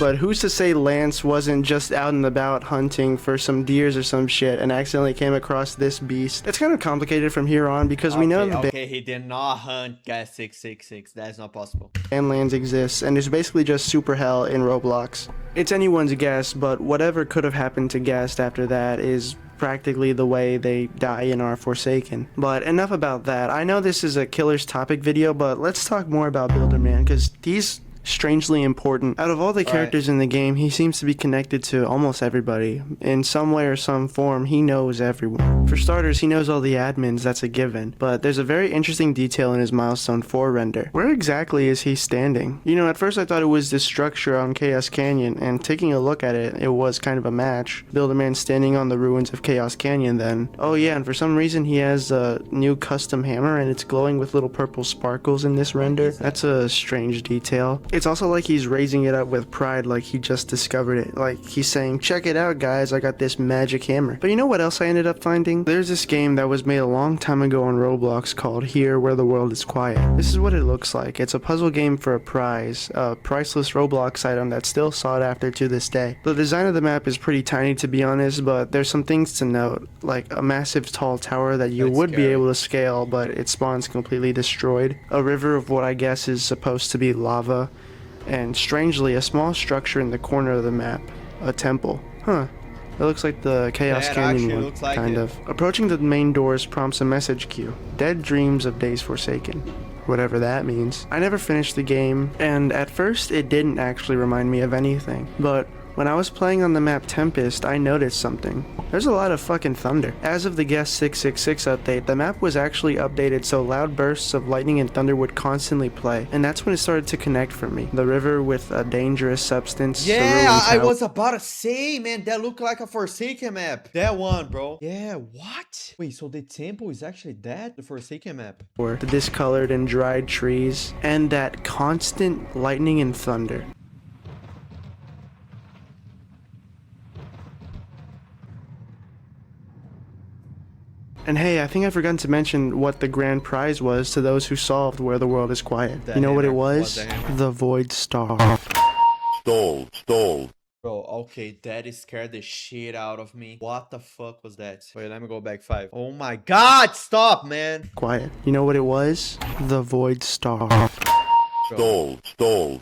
But who's to say Lance wasn't just out and about hunting for some deers or some shit and accidentally came across this beast? It's kind of complicated from here on because we know the Okay, he did not hunt gas 666. That's not possible. Lands exists and it's basically just super hell in Roblox. It's anyone's guess, but whatever could have happened to Guest after that is practically the way they die in our Forsaken. But enough about that. I know this is a killer's topic video, but let's talk more about Builderman, because he's strangely important. Out of all the characters in the game, he seems to be connected to almost everybody. In some way or some form, he knows everyone. For starters, he knows all the admins, that's a given. But there's a very interesting detail in his Milestone 4 render. Where exactly is he standing? You know, at first I thought it was this structure on Chaos Canyon, and taking a look at it, it was kind of a match. Builderman standing on the ruins of Chaos Canyon then. Oh yeah, and for some reason he has a new custom hammer and it's glowing with little purple sparkles in this render. That's a strange detail. It's also like he's raising it up with pride, like he just discovered it. Like he's saying, check it out guys, I got this magic hammer. But you know what else I ended up finding? There's this game that was made a long time ago on Roblox called Here Where the World is Quiet. This is what it looks like. It's a puzzle game for a prize, a priceless Roblox item that's still sought after to this day. The design of the map is pretty tiny to be honest, but there's some things to note, like a massive tall tower that you would be able to scale, but it spawns completely destroyed. A river of what I guess is supposed to be lava. And strangely, a small structure in the corner of the map. A temple. Huh. It looks like the Chaos Canyon one, kind of. Approaching the main doors prompts a message queue. Dead dreams of days forsaken. Whatever that means. I never finished the game, and at first it didn't actually remind me of anything. But when I was playing on the map Tempest, I noticed something. There's a lot of fucking thunder. As of the Guest 666 update, the map was actually updated so loud bursts of lightning and thunder would constantly play, and that's when it started to connect for me. The river with a dangerous substance. Yeah, I was about to say, man, that looked like a Forsaken map. That one, bro. Yeah, what? Wait, so the temple is actually that? The Forsaken map? The discolored and dried trees, and that constant lightning and thunder. And hey, I think I forgot to mention what the grand prize was to those who solved Where the World is Quiet. You know what it was? The Void Star. Stole. Bro, okay, that scared the shit out of me. What the fuck was that? Wait, let me go back 5. Oh my god, stop, man. Quiet. You know what it was? The Void Star. Stole.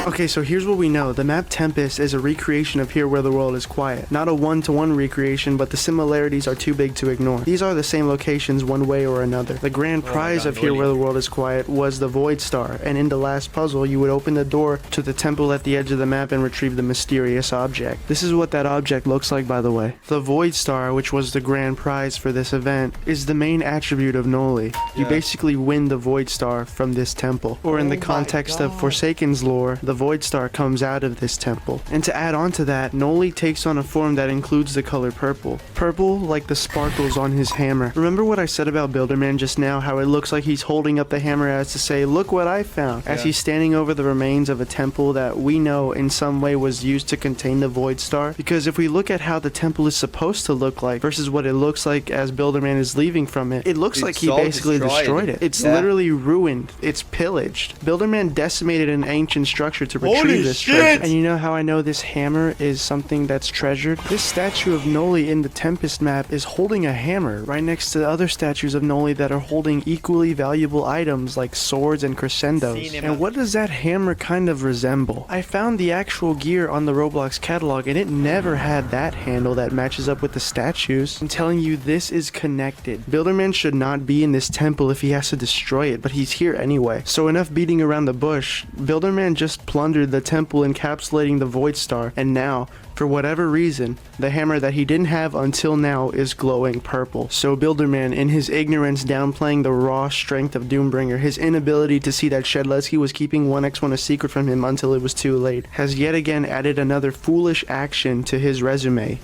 Okay, so here's what we know. The map Tempest is a recreation of Here Where the World is Quiet. Not a one-to-one recreation, but the similarities are too big to ignore. These are the same locations one way or another. The grand prize of Here Where the World is Quiet was the Void Star, and in the last puzzle, you would open the door to the temple at the edge of the map and retrieve the mysterious object. This is what that object looks like, by the way. The Void Star, which was the grand prize for this event, is the main attribute of Noli. You basically win the Void Star from this temple. Or in the context of Forsaken's lore, the Void Star comes out of this temple. And to add on to that, Noli takes on a form that includes the color purple. Purple like the sparkles on his hammer. Remember what I said about Builderman just now, how it looks like he's holding up the hammer as to say, look what I found, as he's standing over the remains of a temple that we know in some way was used to contain the Void Star. Because if we look at how the temple is supposed to look like versus what it looks like as Builderman is leaving from it, it looks like he basically destroyed it. It's literally ruined. It's pillaged. Builderman decimated an ancient structure to retrieve this treasure. And you know how I know this hammer is something that's treasured? This statue of Noli in the Tempest map is holding a hammer right next to other statues of Noli that are holding equally valuable items like swords and crescendos. And what does that hammer kind of resemble? I found the actual gear on the Roblox catalog and it never had that handle that matches up with the statues. I'm telling you, this is connected. Builderman should not be in this temple if he has to destroy it, but he's here anyway. So enough beating around the bush. Builderman just plundered the temple encapsulating the Void Star, and now, for whatever reason, the hammer that he didn't have until now is glowing purple. So Builderman, in his ignorance downplaying the raw strength of Doombringer, his inability to see that Shedleski was keeping 1x1 a secret from him until it was too late, has yet again added another foolish action to his resume.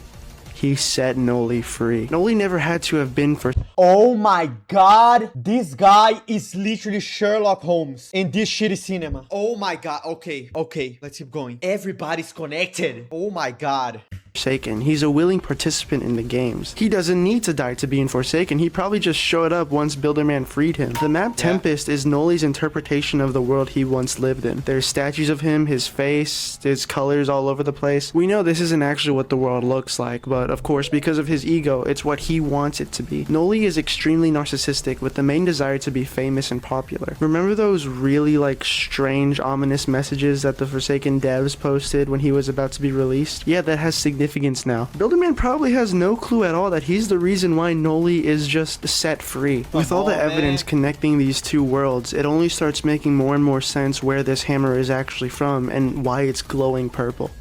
He set Noli free. Noli never had to have been for— Oh my god, this guy is literally Sherlock Holmes in this shitty cinema. Oh my god, okay, let's keep going. Everybody's connected. Oh my god. Forsaken. He's a willing participant in the games. He doesn't need to die to be in Forsaken. He probably just showed up once Builderman freed him. The map Tempest is Noli's interpretation of the world he once lived in. There's statues of him, his face, his colors all over the place. We know this isn't actually what the world looks like, but of course, because of his ego, it's what he wants it to be. Noli is extremely narcissistic with the main desire to be famous and popular. Remember those really strange, ominous messages that the Forsaken devs posted when he was about to be released? Yeah, that has significance now. Builderman probably has no clue at all that he's the reason why Noli is just set free. With all the evidence connecting these two worlds, it only starts making more and more sense where this hammer is actually from and why it's glowing purple.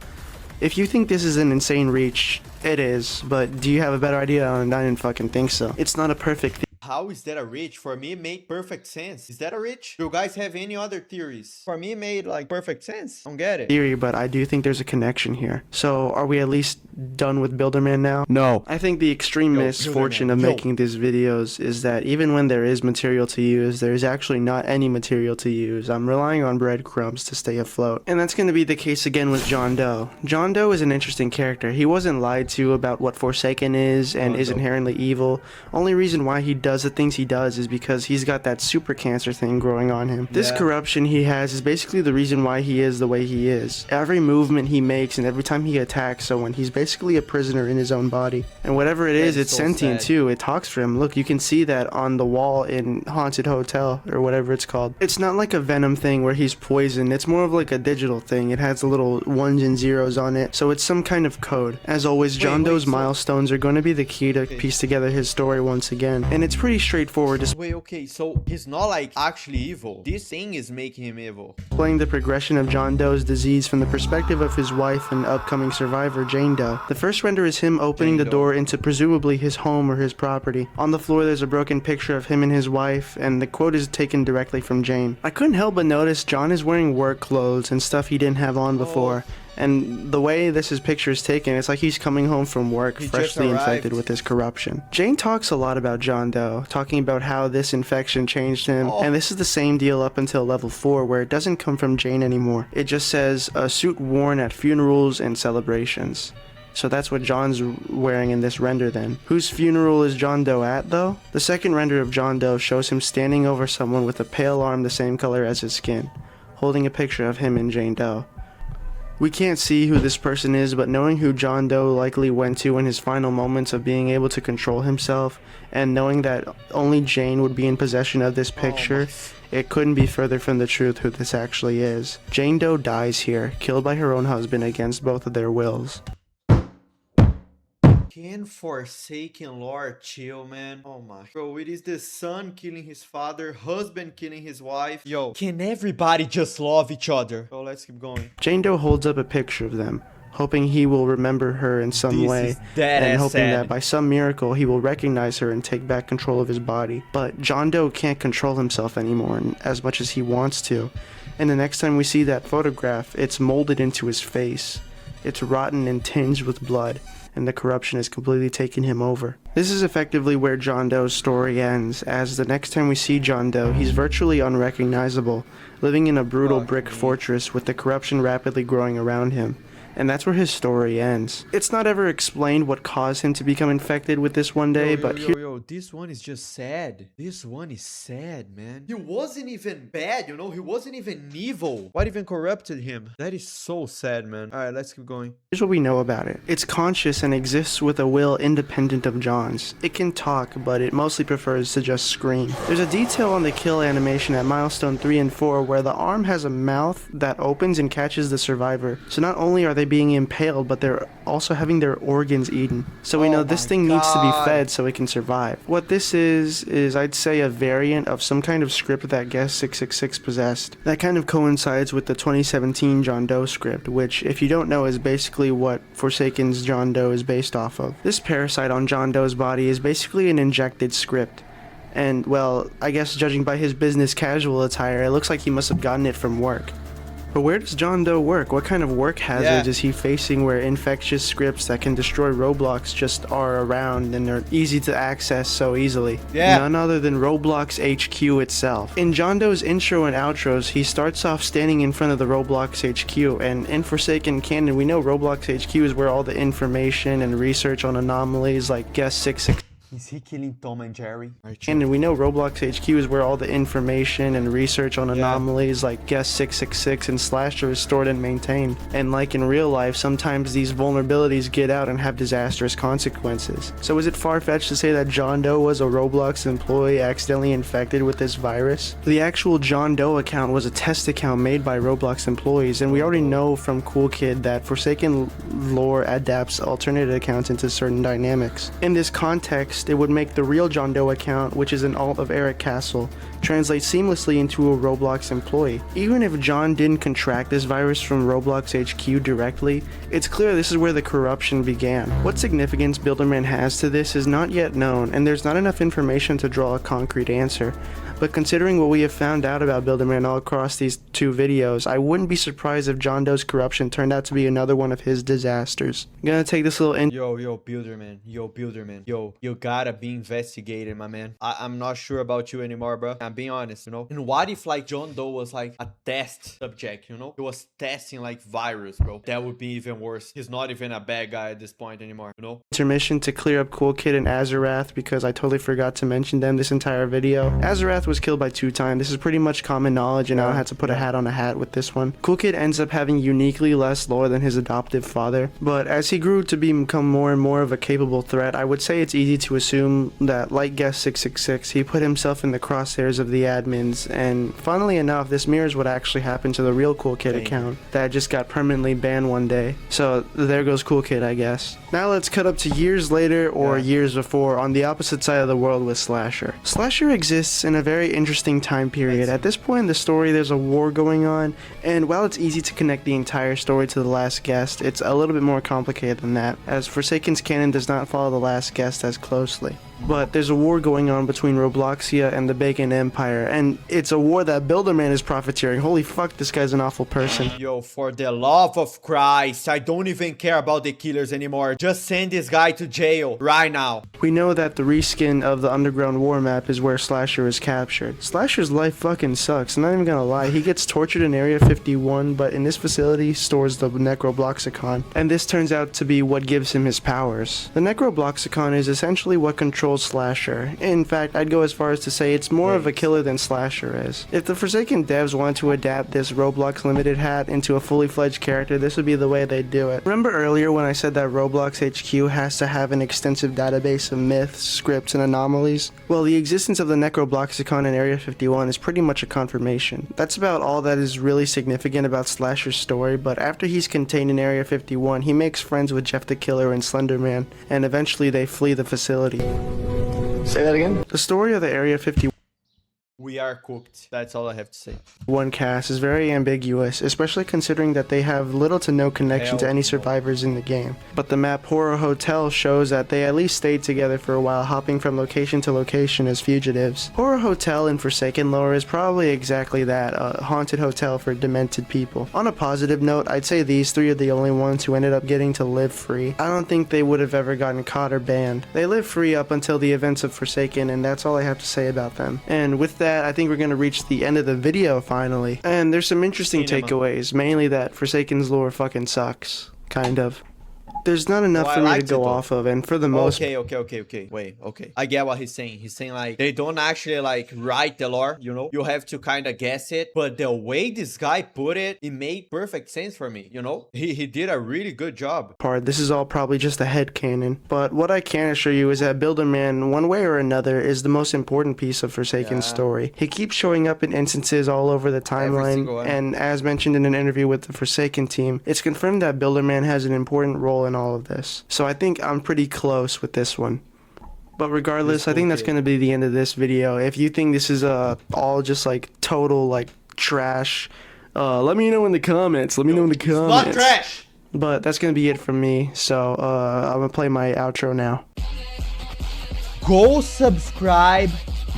If you think this is an insane reach, it is, but do you have a better idea on it? I didn't fucking think so. It's not a perfect How is that a reach? For me, it made perfect sense. Is that a reach? Do you guys have any other theories? For me, it made perfect sense. Don't get it. theory, but I do think there's a connection here. So are we at least done with Builderman now? No. I think the extreme misfortune of making these videos is that even when there is material to use, there's actually not any material to use. I'm relying on breadcrumbs to stay afloat. And that's going to be the case again with John Doe. John Doe is an interesting character. He wasn't lied to about what Forsaken is and is inherently evil. Only reason why he does the things he does is because he's got that super cancer thing growing on him. This corruption he has is basically the reason why he is the way he is. Every movement he makes and every time he attacks someone, he's basically a prisoner in his own body. And whatever it is, it's so sentient too. It talks for him. Look, you can see that on the wall in Haunted Hotel or whatever it's called. It's not like a Venom thing where he's poisoned. It's more of like a digital thing. It has little ones and zeros on it. So it's some kind of code. As always, John Doe's milestones are going to be the key to piece together his story once again. And it's pretty straightforward. Wait, okay, so he's not actually evil. This thing is making him evil. Displaying the progression of John Doe's disease from the perspective of his wife and upcoming survivor, Jane Doe. The first render is him opening the door into presumably his home or his property. On the floor there's a broken picture of him and his wife, and the quote is taken directly from Jane. I couldn't help but notice John is wearing work clothes and stuff he didn't have on before. And the way this picture is taken, it's like he's coming home from work freshly infected with this corruption. Jane talks a lot about John Doe, talking about how this infection changed him, and this is the same deal up until level 4, where it doesn't come from Jane anymore. It just says, a suit worn at funerals and celebrations. So that's what John's wearing in this render then. Whose funeral is John Doe at though? The second render of John Doe shows him standing over someone with a pale arm the same color as his skin, holding a picture of him and Jane Doe. We can't see who this person is, but knowing who John Doe likely went to in his final moments of being able to control himself, and knowing that only Jane would be in possession of this picture, it couldn't be further from the truth who this actually is. Jane Doe dies here, killed by her own husband against both of their wills. Can Forsaken Lord chill, man? Oh my. Bro, it is the son killing his father, husband killing his wife. Yo, can everybody just love each other? Oh, let's keep going. Jane Doe holds up a picture of them, hoping he will remember her in some way, and hoping that by some miracle he will recognize her and take back control of his body. But John Doe can't control himself anymore as much as he wants to, and the next time we see that photograph, it's molded into his face. It's rotten and tinged with blood, and the corruption has completely taken him over. This is effectively where John Doe's story ends, as the next time we see John Doe, he's virtually unrecognizable, living in a brutal brick fortress with the corruption rapidly growing around him. And that's where his story ends. It's not ever explained what caused him to become infected with this one day, but Yo, this one is just sad. This one is sad, man. He wasn't even bad, you know? He wasn't even evil. What even corrupted him? That is so sad, man. Alright, let's keep going. Here's what we know about it. It's conscious and exists with a will independent of John's. It can talk, but it mostly prefers to just scream. There's a detail on the kill animation at milestone 3 and 4 where the arm has a mouth that opens and catches the survivor. So not only are they being impaled, but they're also having their organs eaten. So we know this thing needs to be fed so it can survive. What this is I'd say a variant of some kind of script that Guest 666 possessed. That kind of coincides with the 2017 John Doe script, which, if you don't know, is basically what Forsaken's John Doe is based off of. This parasite on John Doe's body is basically an injected script. And, well, I guess judging by his business casual attire, it looks like he must have gotten it from work. But where does John Doe work? What kind of work hazards is he facing where infectious scripts that can destroy Roblox just are around and are easy to access so easily? None other than Roblox HQ itself. In John Doe's intro and outros, he starts off standing in front of the Roblox HQ, and in Forsaken canon, we know Roblox HQ is where all the information and research on anomalies like Guest 666. Is he killing Tom and Jerry? And we know Roblox HQ is where all the information and research on anomalies like Guest 666 and Slasher is stored and maintained. And like in real life, sometimes these vulnerabilities get out and have disastrous consequences. So is it far-fetched to say that John Doe was a Roblox employee accidentally infected with this virus? The actual John Doe account was a test account made by Roblox employees, and we already know from Cool Kid that Forsaken lore adapts alternate accounts into certain dynamics. In this context, it would make the real John Doe account, which is an alt of Eric Castle, translate seamlessly into a Roblox employee. Even if John didn't contract this virus from Roblox HQ directly, it's clear this is where the corruption began. What significance Builderman has to this is not yet known, and there's not enough information to draw a concrete answer. But considering what we have found out about Builderman all across these two videos, I wouldn't be surprised if John Doe's corruption turned out to be another one of his disasters. I'm gonna take this little Yo, Builderman. Yo, you gotta be investigated, my man. I'm not sure about you anymore, bro. I'm being honest, you know? And what if, like, John Doe was, like, a test subject, you know? He was testing, like, virus, bro. That would be even worse. He's not even a bad guy at this point anymore, you know? intermission to clear up Cool Kid and Azarath, because I totally forgot to mention them this entire video. Azarath was killed by 2Time. This is pretty much common knowledge, and I don't have to put a hat on a hat with this one. Cool Kid ends up having uniquely less lore than his adoptive father, but as he grew to become more and more of a capable threat, I would say it's easy to assume that, like Guest 666, he put himself in the crosshairs of the admins, and funnily enough, this mirrors what actually happened to the real Cool Kid account that just got permanently banned one day. So there goes Cool Kid, I guess. Now let's cut up to years later, or years before, on the opposite side of the world with Slasher. Slasher exists in a very interesting time period. At this point in the story, there's a war going on, and while it's easy to connect the entire story to the last guest, it's a little bit more complicated than that, as Forsaken's canon does not follow the last guest as closely. But there's a war going on between Robloxia and the Bacon Empire, and it's a war that Builderman is profiteering. Holy fuck, this guy's an awful person. Yo, for the love of Christ, I don't even care about the killers anymore. Just send this guy to jail right now. We know that the reskin of the Underground War map is where Slasher is captured. Slasher's life fucking sucks, I'm not even gonna lie. He gets tortured in Area 51, but in this facility stores the Necrobloxicon, and this turns out to be what gives him his powers. The Necrobloxicon is essentially what controls Slasher. In fact, I'd go as far as to say it's more of a killer than Slasher is. If the Forsaken devs wanted to adapt this Roblox Limited hat into a fully fledged character, this would be the way they'd do it. Remember earlier when I said that Roblox HQ has to have an extensive database of myths, scripts, and anomalies? Well, the existence of the Necrobloxicon in Area 51 is pretty much a confirmation. That's about all that is really significant about Slasher's story, but after he's contained in Area 51, he makes friends with Jeff the Killer and Slenderman, and eventually they flee the facility. Say that again? The story of the Area 51 We are cooked. That's all I have to say. cast is very ambiguous, especially considering that they have little to no connection to any survivors in the game. But the map Horror Hotel shows that they at least stayed together for a while, hopping from location to location as fugitives. Horror Hotel in Forsaken lore is probably exactly that, a haunted hotel for demented people. On a positive note, I'd say these three are the only ones who ended up getting to live free. I don't think they would have ever gotten caught or banned. They lived free up until the events of Forsaken, and that's all I have to say about them. And with that, I think we're going to reach the end of the video finally. And there's some interesting takeaways, mainly that Forsaken's lore fucking sucks. Kind of. There's not enough for me to go off of, and for the most... Okay. Wait, okay. I get what he's saying. He's saying, like, they don't actually, like, write the lore, you know? You have to kind of guess it. But the way this guy put it, it made perfect sense for me, you know? He did a really good job. This is all probably just a headcanon. But what I can assure you is that Builderman, one way or another, is the most important piece of Forsaken's story. He keeps showing up in instances all over the timeline, and as mentioned in an interview with the Forsaken team, it's confirmed that Builderman has an important role in all of this. So I think I'm pretty close with this one. But regardless, I think that's going to be the end of this video. If you think this is all just like total like trash, let me know in the comments. Let me know in the comments. It's not trash! But that's going to be it from me. So I'm going to play my outro now. Go subscribe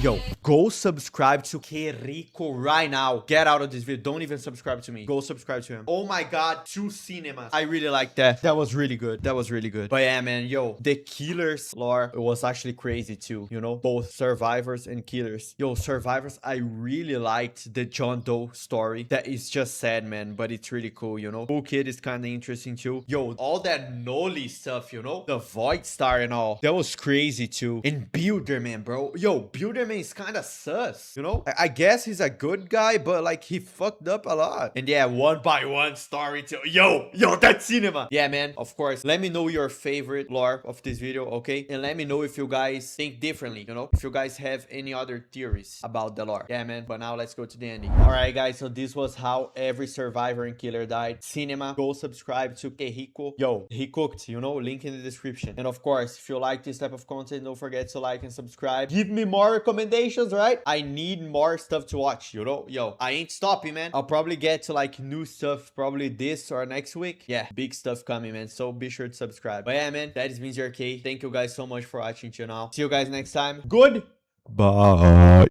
Yo, go subscribe to Querico right now. Get out of this video. Don't even subscribe to me. Go subscribe to him. Oh my god, 2 cinemas. I really like that. That was really good. That was really good. But yeah, man, yo, the Killers lore, it was actually crazy too, you know? Both Survivors and Killers. Yo, Survivors, I really liked the John Doe story. That is just sad, man, but it's really cool, you know? Cool Kid is kind of interesting too. Yo, all that Noli stuff, you know? The Void Star and all. That was crazy too. And Builderman, bro. Yo, Builderman is kind of sus, you know? I guess he's a good guy, but like he fucked up a lot. And yeah, 1x1 story too. Yo, that cinema. Yeah, man, of course. Let me know your favorite lore of this video, okay? And let me know if you guys think differently, you know? If you guys have any other theories about the lore. Yeah, man. But now let's go to the ending. All right, guys. So this was how every survivor and killer died. Cinema. Go subscribe to Querico. Yo, he cooked, you know? Link in the description. And of course, if you like this type of content, don't forget to like and subscribe. Give me more recommendations, right? I need more stuff to watch, you know? Yo, I ain't stopping, man. I'll probably get to like new stuff probably this or next week. Yeah, big stuff coming, man. So be sure to subscribe. But yeah, man, that is Vinzerk. Thank you guys so much for watching till now. See you guys next time. Goodbye.